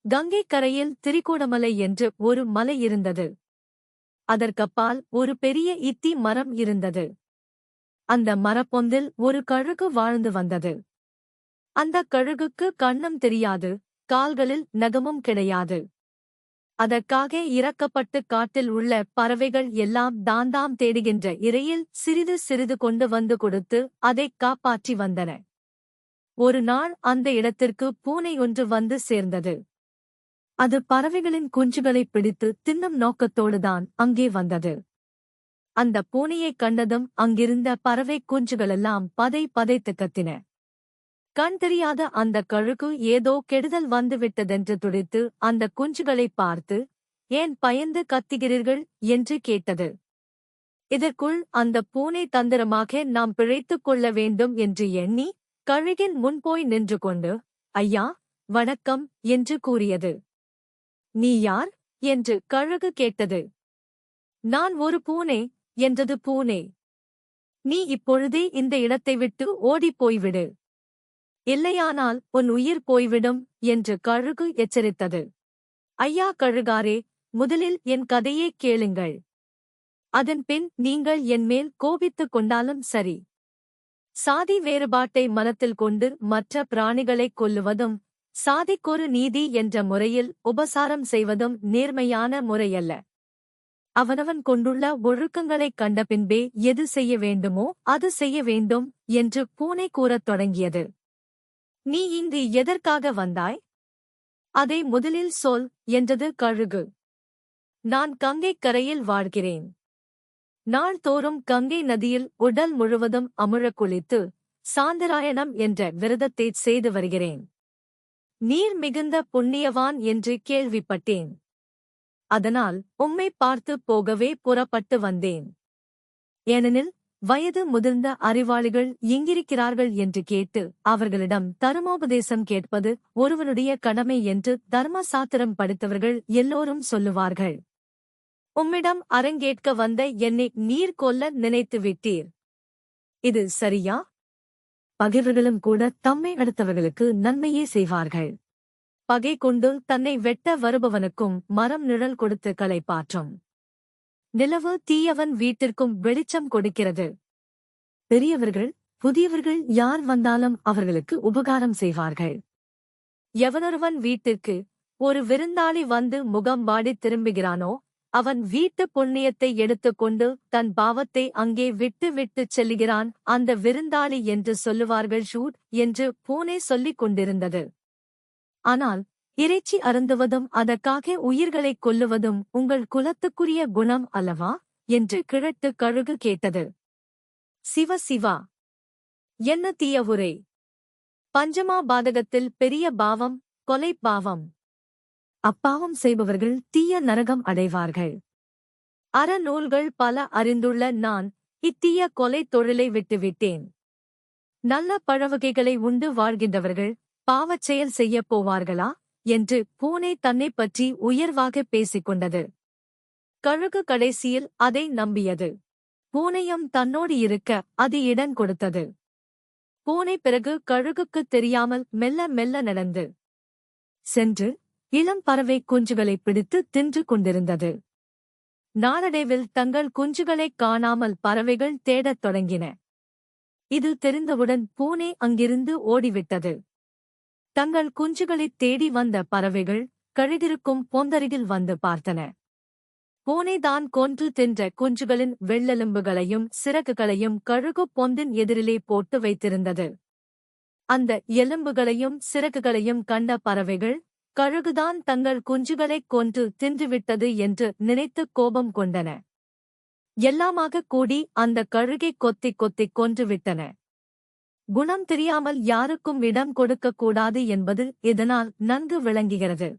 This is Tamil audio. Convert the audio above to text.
கங்கை கரையில் திரிகோணமலை என்று ஒரு மலை இருந்தது. அதற்கப்பால் ஒரு பெரிய இத்தி மரம் இருந்தது. அந்த மரப்பொந்தில் ஒரு கழுகு வாழ்ந்து வந்தது. அந்தக் கழுகுக்கு கண்ணும் தெரியாது, கால்களில் நகமும் கிடையாது. அதற்காக இறக்கப்பட்டு காட்டில் உள்ள பறவைகள் எல்லாம் தாந்தாம் தேடுகின்ற இரையில் சிறிது சிறிது கொண்டு வந்து கொடுத்து அதைக் காப்பாற்றி வந்தன. ஒரு நாள் அந்த இடத்திற்கு பூனை ஒன்று வந்து சேர்ந்தது. அது பறவைகளின் குஞ்சுகளைப் பிடித்து தின்னும் நோக்கத்தோடுதான் அங்கே வந்தது. அந்த பூனையைக் கண்டதும் அங்கிருந்த பறவை குஞ்சுகளெல்லாம் பதை பதைத்து கத்தின. கண் தெரியாத அந்த கழுகு ஏதோ கெடுதல் வந்துவிட்டதென்று துடித்து அந்த குஞ்சுகளைப் பார்த்து, ஏன் பயந்து கத்துகிறீர்கள் என்று கேட்டது. இதற்குள் அந்த பூனை தந்திரமாக நாம் பிழைத்துக் கொள்ள வேண்டும் என்று எண்ணி கழுகின் முன்போய் நின்று கொண்டு, ஐயா, வணக்கம் என்று கூறியது. நீ யார் என்று கழுகு கேட்டது. நான் ஒரு பூனை என்றது பூனை. நீ இப்பொழுதே இந்த இடத்தை விட்டு ஓடிப்போய்விடு. இல்லையானால் உன் உயிர் போய்விடும் என்று கழுகு எச்சரித்தது. ஐயா கழுகாரே, முதலில் என் கதையைக் கேளுங்கள். அதன்பின் நீங்கள் என்மேல் கோபித்துக் கொண்டாலும் சரி. சாதி வேறுபாட்டை மனத்தில் கொண்டு மற்ற பிராணிகளைக் கொல்லுவதும், சாதிக்கொரு நீதி என்ற முறையில் உபசாரம் செய்வதும் நேர்மையான முறையல்ல. அவனவன் கொண்டுள்ள ஒழுக்கங்களைக் கண்ட பின்பே எது செய்ய வேண்டுமோ அது செய்ய வேண்டும் என்று பூனை கூறத் தொடங்கியது. நீ இங்கு எதற்காக வந்தாய்? அதை முதலில் சொல் என்றது கழுகு. நான் கங்கைக் கரையில் வாழ்கிறேன். நாள்தோறும் கங்கை நதியில் உடல் முழுவதும் அமுழக் குளித்து சாந்தராயணம் என்ற விரதத்தைச் செய்து வருகிறேன். நீர் மிகுந்த புண்ணியவான் என்று கேள்விப்பட்டேன். அதனால் உம்மை பார்த்து போகவே புறப்பட்டு வந்தேன். ஏனெனில் வயது முதிர்ந்த அறிவாளிகள் எங்கிருக்கிறார்கள் என்று கேட்டு அவர்களிடம் தர்மோபதேசம் கேட்பது ஒருவனுடைய கடமை என்று தர்ம சாத்திரம் படித்தவர்கள் எல்லோரும் சொல்லுவார்கள். உம்மிடம் அரங்கேட்க வந்த என்னை நீர் கொல்ல நினைத்து விட்டீர். இது சரியா? பகைவர்களும் கூட தம்மை அடுத்தவர்களுக்கு நன்மையே செய்வார்கள். பகை கொண்டு தன்னை வெட்ட வருபவனுக்கும் மரம் நிழல் கொடுத்து களைப்பாற்றும். நிலவு தீயவன் வீட்டிற்கும் வெளிச்சம் கொடுக்கிறது. பெரியவர்கள் புதியவர்கள் யார் வந்தாலும் அவர்களுக்கு உபகாரம் செய்வார்கள். எவனொருவன் வீட்டிற்கு ஒரு விருந்தாளி வந்து முகம் வாடி திரும்புகிறானோ அவன் வீட்டு புண்ணியத்தை எடுத்துக்கொண்டு தன் பாவத்தை அங்கே விட்டு விட்டுச் செல்லுகிறான் அந்த விருந்தாளி என்று சொல்லுவார்கள் ஷூட் என்று பூனை சொல்லிக் கொண்டிருந்தது. ஆனால் இறைச்சி அருந்துவதும் அதற்காக உயிர்களைக் கொல்லுவதும் உங்கள் குலத்துக்குரிய குணம் அல்லவா என்று கிழட்டு கழுகு கேட்டது. சிவ சிவா, என்ன தீய உரை! பஞ்சமா பாதகத்தில் பெரிய பாவம் கொலை பாவம். அப்பாவம் செய்பவர்கள் தீய நரகம் அடைவார்கள். அறநூல்கள் பல அறிந்துள்ள நான் இத்தீய கொலை தொழிலை விட்டுவிட்டேன். நல்ல பழவகைகளை உண்டு வாழ்கின்றவர்கள் பாவச் செயல் செய்யப் போவார்களா என்று பூனை தன்னைப் பற்றி உயர்வாகப் பேசிக்கொண்டது. கழுகு கடைசியில் அதை நம்பியது. பூனையும் தன்னோடு இருக்க அது இடம் கொடுத்தது. பூனை பிறகு கழுகுக்குத் தெரியாமல் மெல்ல மெல்ல நடந்து சென்று இளம் பறவை குஞ்சுகளைப் பிடித்து தின்று கொண்டிருந்தது. நாளடைவில் தங்கள் குஞ்சுகளைக் காணாமல் பறவைகள் தேடத் தொடங்கின. இது தெரிந்தவுடன் பூனை அங்கிருந்து ஓடிவிட்டது. தங்கள் குஞ்சுகளைத் தேடி வந்த பறவைகள் கழுகிருக்கும் பொந்தருகில் வந்து பார்த்தன. பூனைதான் கொன்று தின்ற குஞ்சுகளின் வெள்ளெலும்புகளையும் சிறகுகளையும் கழுகு பொந்தின் எதிரிலே போட்டு வைத்திருந்தது. அந்த எலும்புகளையும் சிறகுகளையும் கண்ட பறவைகள் கழுகுதான் தங்கள் குஞ்சுகளைக் கொன்று தின்றுவிட்டது என்று நினைத்து கோபம் கொண்டன. எல்லாமாகக் கூடி அந்த கழுகைக் கொத்திக் கொத்திக் கொன்றுவிட்டன. குணம் தெரியாமல் யாருக்கும் இடம் கொடுக்கக்கூடாது என்பது இதனால் நன்கு விளங்குகிறது.